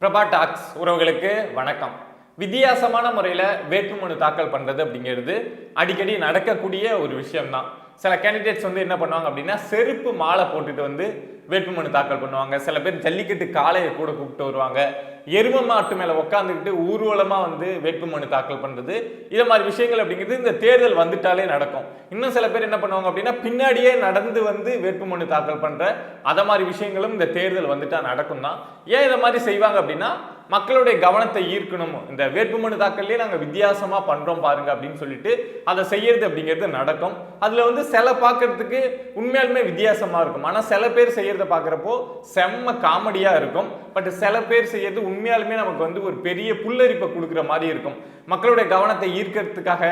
Prabha tax உறவுகளுக்கு வணக்கம். வித்தியாசமான முறையில் வேட்புமனு தாக்கல் பண்ணுறது அப்படிங்கிறது அடிக்கடி நடக்கக்கூடிய ஒரு விஷயம்தான். சில கேண்டிடேட்ஸ் என்ன பண்ணுவாங்க அப்படின்னா, செருப்பு மாலை போட்டுட்டு வேட்புமனு தாக்கல் பண்ணுவாங்க. சில பேர் ஜல்லிக்கட்டு காளையை கூட கூப்பிட்டு வருவாங்க. எரும மாட்டு மேலே உட்காந்துக்கிட்டு ஊர்வலமாக வேட்புமனு தாக்கல் பண்ணுறது, இதை மாதிரி விஷயங்கள் அப்படிங்கிறது இந்த தேர்தல் வந்துட்டாலே நடக்கும். இன்னும் சில பேர் என்ன பண்ணுவாங்க அப்படின்னா, பின்னாடியே நடந்து வேட்புமனு தாக்கல் பண்ணுற அதை மாதிரி விஷயங்களும் இந்த தேர்தல் வந்துட்டா நடக்கும் தான். ஏன் இதை மாதிரி செய்வாங்க அப்படின்னா, மக்களுடைய கவனத்தை ஈர்க்கணும், இந்த வேட்புமனு தாக்கல்லே நாங்கள் வித்தியாசமா பண்றோம் பாருங்க அப்படின்னு சொல்லிட்டு அதை செய்யறது அப்படிங்கிறது நடக்கும். அதுல சில பார்க்கறதுக்கு உண்மையாலுமே வித்தியாசமா இருக்கும். ஆனா சில பேர் செய்யறத பார்க்குறப்போ செம்ம காமெடியா இருக்கும். பட் சில பேர் செய்யறது உண்மையாலுமே நமக்கு ஒரு பெரிய புல்லரிப்பை கொடுக்குற மாதிரி இருக்கும். மக்களுடைய கவனத்தை ஈர்க்கிறதுக்காக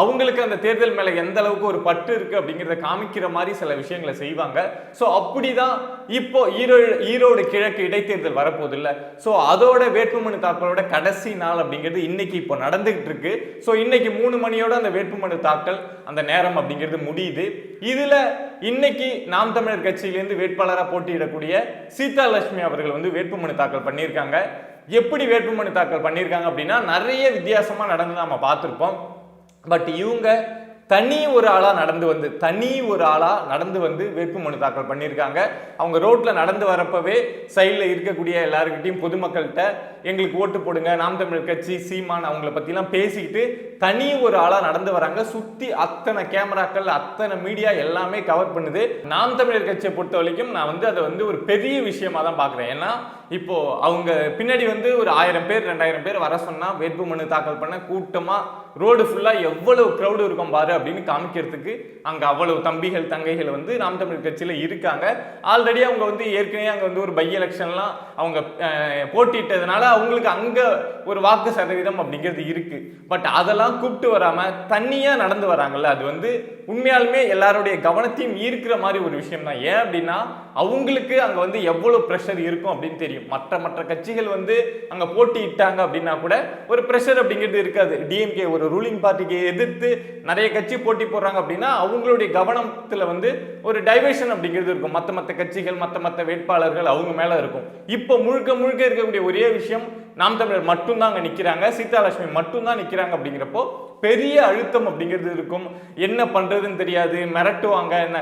அவங்களுக்கு அந்த தேர்தல் மேல எந்த அளவுக்கு ஒரு பற்று இருக்கு அப்படிங்கிறத காமிக்கிற மாதிரி சில விஷயங்களை செய்வாங்க. ஸோ அப்படிதான் இப்போ ஈரோடு கிழக்கு இடைத்தேர்தல் வரப்போகுது இல்லை. ஸோ அதோட வேட்புமனு தாக்கலோட கடைசி நாள் அப்படிங்கிறது இன்னைக்கு இப்போ நடந்துகிட்டு இருக்கு. ஸோ இன்னைக்கு 3 மணியோட அந்த வேட்புமனு தாக்கல் அந்த நேரம் அப்படிங்கிறது முடியுது. இதுல இன்னைக்கு நாம் தமிழர் கட்சியிலிருந்து வேட்பாளராக போட்டியிடக்கூடிய சீதாலட்சுமி அவர்கள் வேட்புமனு தாக்கல் பண்ணியிருக்காங்க. எப்படி வேட்புமனு தாக்கல் பண்ணியிருக்காங்க அப்படின்னா, நிறைய வித்தியாசமா நடந்து நம்ம பார்த்துருப்போம். பட் இவங்க தனி ஒரு ஆளா நடந்து வேட்புமனு தாக்கல் பண்ணியிருக்காங்க. அவங்க ரோட்ல நடந்து வரப்பவே சைடில் இருக்கக்கூடிய எல்லாருக்கிட்டையும் பொதுமக்கள்கிட்ட எங்களுக்கு ஓட்டு போடுங்க, நாம் தமிழர் கட்சி, சீமான் அவங்கள பத்திலாம் பேசிக்கிட்டு தனி ஒரு ஆளா நடந்து வராங்க. சுத்தி அத்தனை கேமராக்கள், அத்தனை மீடியா எல்லாமே கவர் பண்ணுது. நாம் தமிழர் கட்சியை பொறுத்த வரைக்கும் நான் அதை ஒரு பெரிய விஷயமா தான் பாக்குறேன். ஏன்னா இப்போ அவங்க பின்னாடி ஒரு 1000 பேர் 2000 பேர் வர சொன்னா வேட்புமனு தாக்கல் பண்ண கூட்டமா ரோடு ஃபுல்லா எவ்வளவு கிரௌடு இருக்கும் பாரு அப்படின்னு காமிக்கிறதுக்கு அங்க அவ்வளவு தம்பிகள் தங்கைகள் நாம் தமிழர் கட்சியில இருக்காங்க. ஆல்ரெடி அவங்க ஏற்கனவே அங்க ஒரு பை எலெக்ஷன்லாம் அவங்க போட்டிட்டதுனால அவங்களுக்கு அங்க ஒரு வாக்கு சதவீதம் அப்படிங்கிறது இருக்கு. பட் அதெல்லாம் கூப்பிட்டு வராம தனியா நடந்து வராங்கல்ல, அது உண்மையாலுமே எல்லாருடைய கவனத்தையும் ஈர்க்கிற மாதிரி ஒரு விஷயம் தான். ஏன் அப்படின்னா அவங்களுக்கு அங்க எவ்வளவு பிரஷர் இருக்கும் அப்படின்னு தெரியும். மற்ற கட்சிகள் அங்க போட்டியிட்டாங்க அப்படின்னா கூட ஒரு பிரஷர் அப்படிங்கிறது இருக்காது. டிஎம்கே ஒரு ரூலிங் பார்ட்டிக்கு எதிர்த்து நிறைய கட்சி போட்டி போடுறாங்க அப்படின்னா அவங்களுடைய கவனத்துல ஒரு டைவர்ஷன் அப்படிங்கிறது இருக்கும். மற்ற கட்சிகள் மற்ற வேட்பாளர்கள் அவங்க மேல இருக்கும். இப்போ முழுக்க இருக்கக்கூடிய ஒரே விஷயம், நாம் தமிழர் மட்டும்தான் அங்க நிக்கிறாங்க, சீதாலட்சுமி மட்டும்தான் நிக்கிறாங்க. அப்படிங்கிறப்போ பெரிய அழுத்தம் அப்படிங்கிறது இருக்கும். என்ன பண்றதுன்னு தெரியாது, மிரட்டுவாங்க, என்ன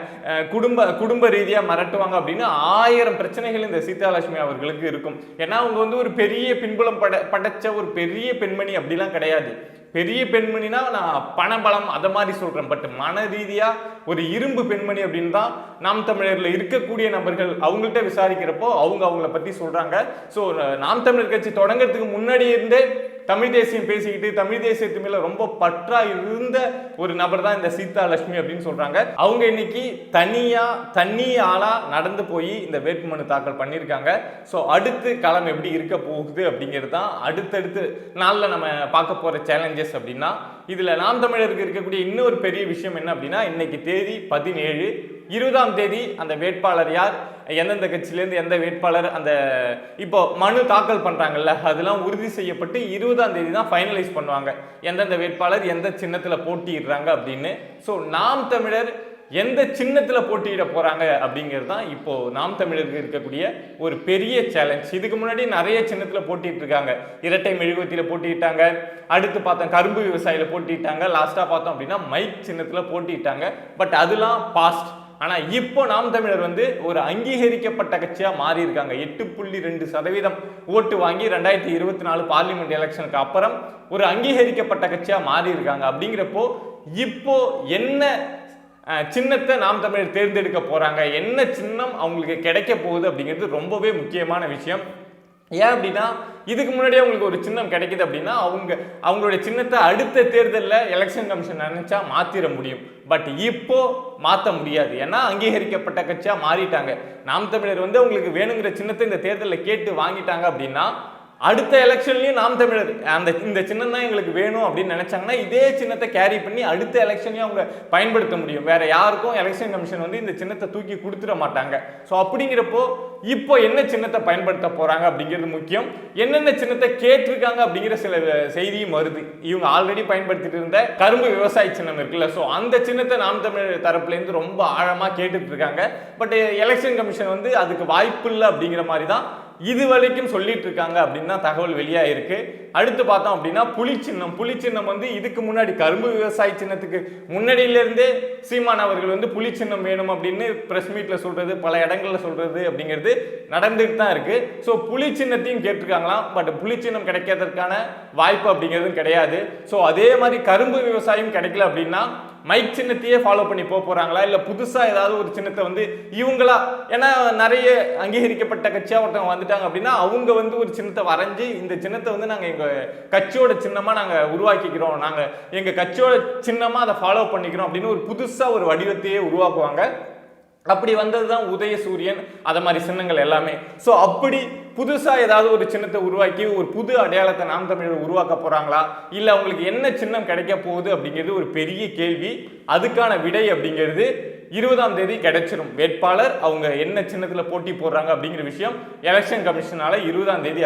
குடும்ப ரீதியா மிரட்டுவாங்க அப்படின்னு 1000 பிரச்சனைகள் இந்த சீதாலட்சுமி அவர்களுக்கு இருக்கும். ஏன்னா அவங்க ஒரு பெரிய பின்புலம் படைச்ச ஒரு பெரிய பெண்மணி அப்படிலாம் கிடையாது. பெரிய பெண்மணினா நான் பணபலம் அதை மாதிரி சொல்றேன். பட் மன ரீதியா ஒரு இரும்பு பெண்மணி அப்படின்னு தான் நாம் தமிழர்ல இருக்கக்கூடிய நபர்கள் அவங்கள்ட்ட விசாரிக்கிறப்போ அவங்கள பத்தி சொல்றாங்க. ஸோ நாம் தமிழர் கட்சி தொடங்கிறதுக்கு முன்னாடி இருந்தே தமிழ் தேசியம் பேசிக்கிட்டு தமிழ் தேசியத்து மேல ரொம்ப பற்றா இருந்த ஒரு நபர் தான் இந்த சீதாலட்சுமி அப்படின்னு சொல்றாங்க. அவங்க இன்னைக்கு தனி ஆளா நடந்து போய் இந்த வேட்புமனு தாக்கல் பண்ணியிருக்காங்க. ஸோ அடுத்து களம் எப்படி இருக்க போகுது அப்படிங்கிறது தான் அடுத்தடுத்து நாளில் நம்ம பார்க்க போற சேலஞ்சஸ். அப்படின்னா இதுல நாம் தமிழருக்கு இருக்கக்கூடிய இன்னொரு பெரிய விஷயம் என்ன அப்படின்னா, இன்னைக்கு தேதி 17, 20ஆம் தேதி அந்த வேட்பாளர் யார், எந்தெந்த கட்சியிலேருந்து எந்த வேட்பாளர் அந்த இப்போ மனு தாக்கல் பண்றாங்கல்ல, அதெல்லாம் உறுதி செய்யப்பட்டு 20ஆம் தேதி தான் ஃபைனலைஸ் பண்ணுவாங்க எந்தெந்த வேட்பாளர் எந்த சின்னத்துல போட்டியிடுறாங்க அப்படின்னு. ஸோ நாம் தமிழர் எந்த சின்னத்துல போட்டியிட போறாங்க அப்படிங்கிறது தான் இப்போ நாம் தமிழருக்கு இருக்கக்கூடிய ஒரு பெரிய சேலஞ்ச். இதுக்கு முன்னாடி நிறைய சின்னத்துல போட்டிட்டு இருக்காங்க. இரட்டை மெழுகுவத்தில போட்டிட்டாங்க, அடுத்து பார்த்தோம் கரும்பு விவசாயில போட்டிட்டாங்க, லாஸ்டா பார்த்தோம் அப்படின்னா மைக் சின்னத்துல போட்டிட்டாங்க. பட் அதெல்லாம் பாஸ்ட். ஆனா இப்போ நாம் தமிழர் ஒரு அங்கீகரிக்கப்பட்ட கட்சியா மாறி இருக்காங்க. 8.2% ஓட்டு வாங்கி 2024 பார்லிமெண்ட் எலெக்ஷனுக்கு அப்புறம் ஒரு அங்கீகரிக்கப்பட்ட கட்சியா மாறி இருக்காங்க. அப்படிங்கிறப்போ இப்போ என்ன சின்னத்தை நாம் தமிழர் தேர்ந்தெடுக்க போறாங்க, என்ன சின்னம் அவங்களுக்கு கிடைக்க போகுது அப்படிங்கிறது ரொம்பவே முக்கியமான விஷயம். ஏன் அப்படின்னா இதுக்கு முன்னாடியே அவங்களுக்கு ஒரு சின்னம் கிடைக்குது அப்படின்னா அவங்களுடைய சின்னத்தை அடுத்த தேர்தலில் எலெக்ஷன் கமிஷன் நினைச்சா மாத்திர முடியும். பட் இப்போ மாற்ற முடியாது. ஏன்னா அங்கீகரிக்கப்பட்ட கட்சியா மாறிட்டாங்க. நாம் தமிழர் அவங்களுக்கு வேணுங்கிற சின்னத்தை இந்த தேர்தலில் கேட்டு வாங்கிட்டாங்க அப்படின்னா அடுத்த எலெக்ஷன்லயும் நாம் தமிழர் இந்த சின்னம் தான் எங்களுக்கு வேணும் அப்படின்னு நினைச்சாங்கன்னா இதே சின்னத்தை கேரி பண்ணி அடுத்த எலெக்ஷன்லயும் அவங்க பயன்படுத்த முடியும். வேற யாருக்கும் எலெக்ஷன் கமிஷன் இந்த சின்னத்தை தூக்கி கொடுத்துட மாட்டாங்க. ஸோ அப்படிங்கிறப்போ இப்போ என்ன சின்னத்தை பயன்படுத்த போறாங்க அப்படிங்கிறது முக்கியம். என்னென்ன சின்னத்தை கேட்டிருக்காங்க அப்படிங்கிற சில செய்தியும் வருது. இவங்க ஆல்ரெடி பயன்படுத்திட்டு இருந்த கரும்பு விவசாய சின்னம் இருக்குல்ல, ஸோ அந்த சின்னத்தை நாம் தமிழர் தரப்புல இருந்து ரொம்ப ஆழமா கேட்டுட்டு இருக்காங்க. பட் எலெக்ஷன் கமிஷன் அதுக்கு வாய்ப்பு இல்லை அப்படிங்கிற மாதிரி தான் இது வரைக்கும் சொல்லிட்டு இருக்காங்க அப்படின்னு தான் தகவல் வெளியாயிருக்கு. அடுத்து பார்த்தோம் அப்படின்னா புலிச்சின்னம் வந்து இதுக்கு முன்னாடி கரும்பு விவசாய சின்னத்துக்கு முன்னாடியிலிருந்தே சீமான் அவர்கள் வந்து புலிச்சின்னம் வேணும் அப்படின்னு பிரஸ் மீட்ல சொல்றது, பல இடங்கள்ல சொல்றது அப்படிங்கிறது நடந்துட்டு தான் இருக்கு. ஸோ புலிச்சின்னத்தையும் கேட்டிருக்காங்களாம். பட் புலிச்சின்னம் கிடைக்கிறதுக்கான வாய்ப்பு அப்படிங்கிறதும் கிடையாது. ஸோ அதே மாதிரி கரும்பு விவசாயம் கிடைக்கல அப்படின்னா மைக் சின்னத்தையே ஃபாலோ பண்ணி போறாங்களா, இல்ல புதுசா ஏதாவது ஒரு சின்னத்தை வந்து இவங்களா, ஏன்னா நிறைய அங்கீகரிக்கப்பட்ட கட்சியா ஒருத்தவங்க வந்துட்டாங்க அப்படின்னா அவங்க வந்து ஒரு சின்னத்தை வரைஞ்சி இந்த சின்னத்தை வந்து நாங்க எங்க கட்சியோட சின்னமா நாங்க உருவாக்கிக்கிறோம், நாங்க எங்க கட்சியோட சின்னமா அதை ஃபாலோ பண்ணிக்கிறோம் அப்படின்னு ஒரு புதுசா ஒரு வடிவத்தையே உருவாக்குவாங்க. அப்படி வந்ததுதான் உதயசூரியன், அத மாதிரி சின்னங்கள் எல்லாமே. ஸோ அப்படி புதுசா ஏதாவது ஒரு சின்னத்தை உருவாக்கி ஒரு புது அடையாளத்தை நாம் தமிழர் உருவாக்க போறாங்களா, இல்ல அவங்களுக்கு என்ன சின்னம் கிடைக்க போகுது அப்படிங்கிறது ஒரு பெரிய கேள்வி. அதுக்கான விடை அப்படிங்கிறது 20ஆம் தேதி கிடைச்சிடும். வேட்பாளர் அவங்க என்ன சின்னத்துல போட்டி போடுறாங்க அப்படிங்கிற விஷயம் எலெக்ஷன் கமிஷனால 20ஆம் தேதி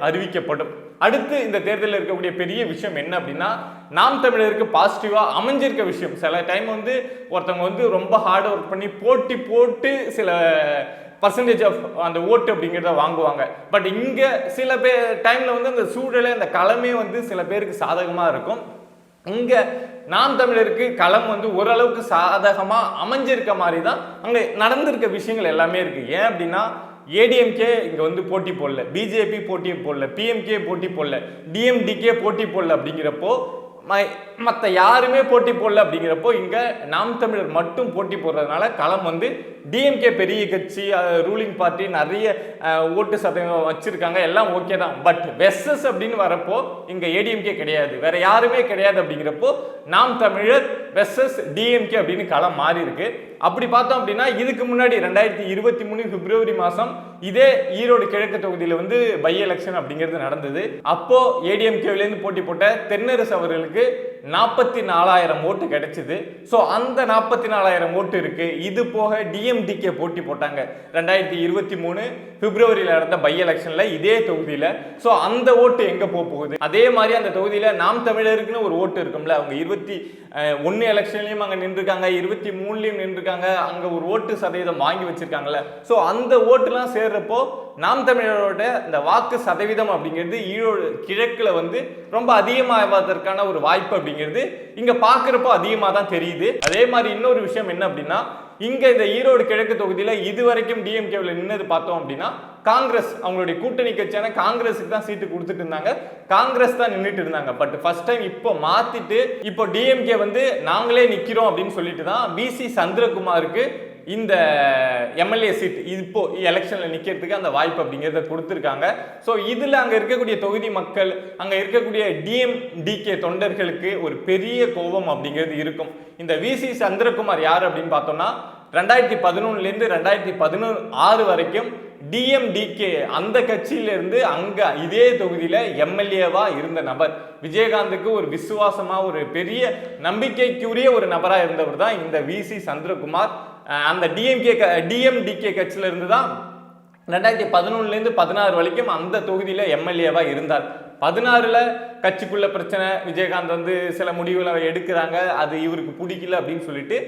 அறிவிக்கப்படும். அடுத்து இந்த தேர்தலில் இருக்கக்கூடிய பெரிய விஷயம் என்ன அப்படின்னா, நாம் தமிழருக்கு பாசிட்டிவா அமைஞ்சிருக்க விஷயம். சில டைம் வந்து ஒருத்தவங்க வந்து ரொம்ப ஹார்ட் ஒர்க் பண்ணி போட்டு சில பர்சன்டேஜ் ஆஃப் அந்த ஓட்டு அப்படிங்கிறத வாங்குவாங்க. பட் இங்க சில டைம்ல வந்து அந்த சூழலை, அந்த களமே வந்து சில பேருக்கு சாதகமா இருக்கும். இங்க நாம் தமிழருக்கு களம் வந்து ஓரளவுக்கு சாதகமா அமைஞ்சிருக்க மாதிரி தான் அங்க நடந்திருக்க விஷயங்கள் எல்லாமே இருக்கு. ஏன் அப்படின்னா ஏடிஎம்கே இங்க வந்து போட்டி போடல, பிஜேபி போட்டி போடல, பிஎம்கே போட்டி போடல, டிஎம்டிகே போட்டி போடல. அப்படிங்கிறப்போ மற்ற யாருமே போட்டி போடல. அப்படிங்கிறப்போ இங்க நாம் தமிழர் மட்டும் போட்டி போடுறதுனால களம் வந்து டிஎம்கே பெரிய கட்சி, ரூலிங் பார்ட்டி, நிறைய ஓட்டு சதவீதம் வச்சிருக்காங்க, எல்லாம் ஓகே தான். பட் வெர்சஸ் அப்படின்னு வரப்போ இங்க ஏடிஎம்கே கிடையாது, வேற யாருமே கிடையாது. அப்படிங்கிறப்போ நாம் தமிழர் வெர்சஸ் டிஎம்கே அப்படின்னு களம் மாறி இருக்கு. அப்படி பார்த்தோம் அப்படின்னா இதுக்கு முன்னாடி 2023 பிப்ரவரி மாசம் இதே ஈரோடு கிழக்கு தொகுதியில வந்து பை எலெக்ஷன் அப்படிங்கிறது நடந்தது. அப்போ ஏடிஎம்கேவிலேருந்து போட்டி போட்ட தென்னரசு அவர்களுக்கு 44,000 ஓட்டு கிடைச்சது. ஸோ அந்த 44,000 ஓட்டு இருக்கு. இது போக டிஎம்டிகே போட்டி போட்டாங்க 2023 பிப்ரவரியில் நடந்த பை எலெக்ஷன்ல இதே தொகுதியில. ஸோ அந்த ஓட்டு எங்க போகுது? அதே மாதிரி அந்த தொகுதியில நாம் தமிழருக்குன்னு ஒரு ஓட்டு இருக்கும்ல, அவங்க 21 எலெக்ஷன்லயும் அங்க நின்றுருக்காங்க, 23லயும் நின்றுருக்காங்க, அங்க ஒரு ஓட்டு சதவீதம் வாங்கி வச்சிருக்காங்கல்ல. ஸோ அந்த ஓட்டுலாம் சேர்றப்போ நாம் தமிழரோட இந்த வாக்கு சதவீதம் அப்படிங்கிறது ஈரோடு கிழக்குல வந்து ரொம்ப அதிகமாவதற்கான ஒரு வாய்ப்பு அப்படிங்கிறது இங்க பாக்குறப்போ அதிகமாக தான் தெரியுது. அதே மாதிரி இன்னொரு விஷயம் என்ன அப்படின்னா, இங்க இந்த ஈரோடு கிழக்கு தொகுதியில இதுவரைக்கும் டிஎம்கேவில் நின்னது பார்த்தோம் அப்படின்னா காங்கிரஸ், அவங்களுடைய கூட்டணி கட்சியான காங்கிரஸுக்கு தான் சீட்டு கொடுத்துட்டு இருந்தாங்க, காங்கிரஸ் தான் நின்றுட்டு இருந்தாங்க. பட் ஃபர்ஸ்ட் டைம் இப்போ மாத்திட்டு இப்போ டிஎம்கே வந்து நாங்களே நிக்கிறோம் அப்படின்னு சொல்லிட்டு தான் விசி சந்திரகுமாருக்கு இந்த எம்எல்ஏ சீட் இப்போ எலெக்ஷன்ல நிக்கிறதுக்கு அந்த வாய்ப்பு அப்படிங்கிறத கொடுத்துருக்காங்க. ஸோ இதுல அங்க இருக்கக்கூடிய தொகுதி மக்கள், அங்க இருக்கக்கூடிய டிஎம்டிகே தொண்டர்களுக்கு ஒரு பெரிய கோபம் அப்படிங்கிறது இருக்கும். இந்த விசி சந்திரகுமார் யார் அப்படின்னு பார்த்தோம்னா 2011 2016 வரைக்கும் டிஎம்டிகே அந்த கட்சியிலிருந்து அங்க இதே தொகுதியில எம்எல்ஏவா இருந்த நபர். விஜயகாந்துக்கு ஒரு விசுவாசமா ஒரு பெரிய நம்பிக்கைக்குரிய ஒரு நபரா இருந்தவர் தான் இந்த விசி சந்திரகுமார். அந்த டிஎம்டிகே கட்சியில இருந்து தான் 2011 16 வரைக்கும் அந்த தொகுதியில எம்எல்ஏவா இருந்தார். 16ல கட்சிக்குள்ள பிரச்சனை, விஜயகாந்த் வந்து சில முடிவுகளை எடுக்கிறாங்க, அது இவருக்கு பிடிக்கல அப்படின்னு சொல்லிட்டு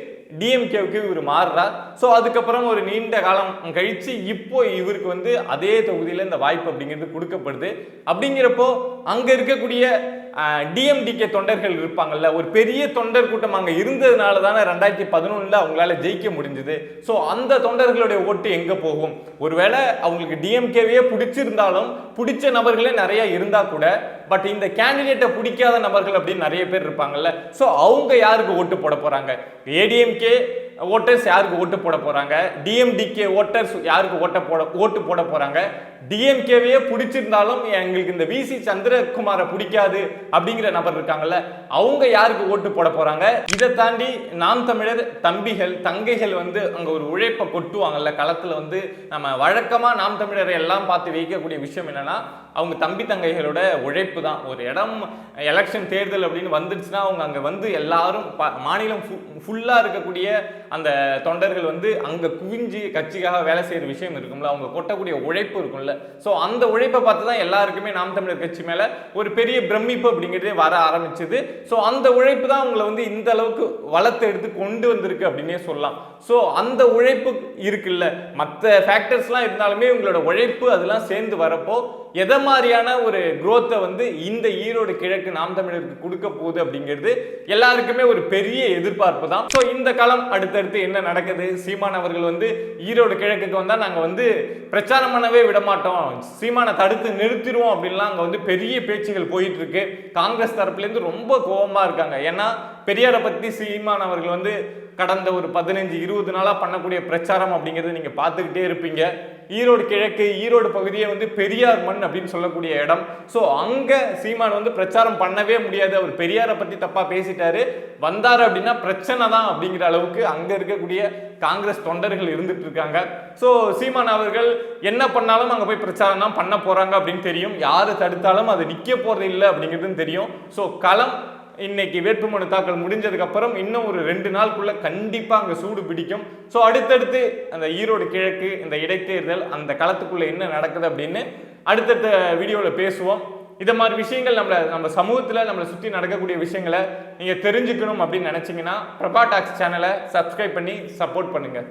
டிஎம்கேவுக்கு இவர் மாறுறார். ஸோ அதுக்கப்புறம் ஒரு நீண்ட காலம் கழிச்சு இப்போ இவருக்கு வந்து அதே தொகுதியில இந்த வாய்ப்பு அப்படிங்கிறது கொடுக்கப்படுது. அப்படிங்கிறப்போ அங்க இருக்கக்கூடிய டிஎம்டிகே தொண்டர்கள் இருப்பாங்கல்ல, ஒரு பெரிய தொண்டர் கூட்டம் அங்க இருந்ததுனால தானே 2011 அவங்களால ஜெயிக்க முடிஞ்சது. ஸோ அந்த தொண்டர்களுடைய ஓட்டு எங்க போகும்? ஒருவேளை அவங்களுக்கு டிஎம்கேவே பிடிச்சிருந்தாலும் பிடிச்ச நபர்களே நிறைய இருந்தா கூட, பட் இந்த கேண்டிடேட்டை பிடிக்காத நபர்கள் அப்படின்னு நிறைய பேர் இருப்பாங்கல்ல. ஸோ அவங்க யாருக்கு ஓட்டு போட போறாங்க? ஏடிஎம்கே ஓட்டர்ஸ் யாருக்கு ஓட்டு போட போறாங்க? டிஎம்டிகே ஓட்டர்ஸ் யாருக்கு ஓட்டு போட போறாங்க? டிஎம்கேவே பிடிச்சிருந்தாலும் எங்களுக்கு இந்த விசி சந்திரகுமாரை பிடிக்காது அப்படிங்கிற நபர் இருக்காங்கல்ல, அவங்க யாருக்கு ஓட்டு போட போறாங்க? இதை தாண்டி நாம் தமிழர் தம்பிகள் தங்கைகள் வந்து அங்க ஒரு உழைப்பை கொட்டுவாங்கல்ல களத்துல வந்து. நம்ம வழக்கமா நாம் தமிழரை எல்லாம் பார்த்து வைக்கக்கூடிய விஷயம் என்னன்னா, அவங்க தம்பி தங்கைகளோட உழைப்பு தான். ஒரு இடம் எலெக்ஷன் தேர்தல் அப்படின்னு வந்துடுச்சுன்னா அவங்க அங்கே வந்து எல்லாரும் மாநிலம் ஃபுல்லாக இருக்கக்கூடிய அந்த தொண்டர்கள் வந்து அங்கே குவிஞ்சு கட்சிக்காக வேலை செய்கிற விஷயம் இருக்கும்ல, அவங்க கொட்டக்கூடிய உழைப்பு இருக்கும்ல. ஸோ அந்த உழைப்பை பார்த்து தான் எல்லாருக்குமே நாம் தமிழர் கட்சி மேலே ஒரு பெரிய பிரமிப்பு அப்படிங்கிறதே வர ஆரம்பிச்சது. ஸோ அந்த உழைப்பு தான் அவங்களை வந்து இந்த அளவுக்கு வளர்த்து எடுத்து கொண்டு வந்திருக்கு அப்படின்னே சொல்லலாம். ஸோ அந்த உழைப்பு இருக்குல்ல, மற்ற ஃபேக்டர்ஸ்லாம் இருந்தாலுமே உங்களோட உழைப்பு அதெல்லாம் சேர்ந்து வரப்போ எதை மாதிரியான ஒரு குரோத்தை வந்து இந்த ஈரோடு கிழக்கு நாம் தமிழருக்கு கொடுக்க போகுது அப்படிங்கிறது எல்லாருக்குமே ஒரு பெரிய எதிர்பார்ப்பு தான். ஸோ இந்த களம் அடுத்தடுத்து என்ன நடக்குது, சீமான் அவர்கள் வந்து ஈரோடு கிழக்குக்கு வந்தால் நாங்கள் வந்து பிரச்சாரம் பண்ணவே விட மாட்டோம், சீமானை தடுத்து நிறுத்திடுவோம் அப்படின்லாம் அங்கே வந்து பெரிய பேச்சுகள் போயிட்டு இருக்கு. காங்கிரஸ் தரப்புலேருந்து ரொம்ப கோபமாக இருக்காங்க. ஏன்னா பெரியாரை பற்றி சீமான் அவர்கள் வந்து கடந்த ஒரு 15-20 நாளாக பண்ணக்கூடிய பிரச்சாரம் அப்படிங்கிறது நீங்கள் பார்த்துக்கிட்டே இருப்பீங்க. ஈரோடு கிழக்கு, ஈரோடு பகுதியை வந்து பெரியார் மண் அப்படின்னு சொல்லக்கூடிய இடம். ஸோ அங்கே சீமான் வந்து பிரச்சாரம் பண்ணவே முடியாது, அவர் பெரியாரை பற்றி தப்பாக பேசிட்டாரு, வந்தார் அப்படின்னா பிரச்சனை தான் அப்படிங்கிற அளவுக்கு அங்கே இருக்கக்கூடிய காங்கிரஸ் தொண்டர்கள் இருந்துட்டு இருக்காங்க. ஸோ சீமான் அவர்கள் என்ன பண்ணாலும் அங்கே போய் பிரச்சாரம் தான் பண்ண போகிறாங்க அப்படின்னு தெரியும். யார் தடுத்தாலும் அது நிற்க போகிறது இல்லை அப்படிங்கிறதும் தெரியும். ஸோ களம் இன்னைக்கு வேட்புமனு தாக்கல் முடிஞ்சதுக்கு அப்புறம் இன்னும் ஒரு 2 நாளுக்குள்ள கண்டிப்பா அங்க சூடு பிடிக்கும். ஸோ அடுத்தடுத்து அந்த ஈரோடு கிழக்கு இந்த இடைத்தேர்தல் அந்த களத்துக்குள்ள என்ன நடக்குது அப்படின்னு அடுத்தடுத்த வீடியோவில் பேசுவோம். இதை மாதிரி விஷயங்கள் நம்ம சமூகத்தில் நம்மளை சுற்றி நடக்கக்கூடிய விஷயங்களை நீங்கள் தெரிஞ்சுக்கணும் அப்படின்னு நினச்சிங்கன்னா பிரபா டாக்ஸ் சேனலை சப்ஸ்கிரைப் பண்ணி சப்போர்ட் பண்ணுங்கள்.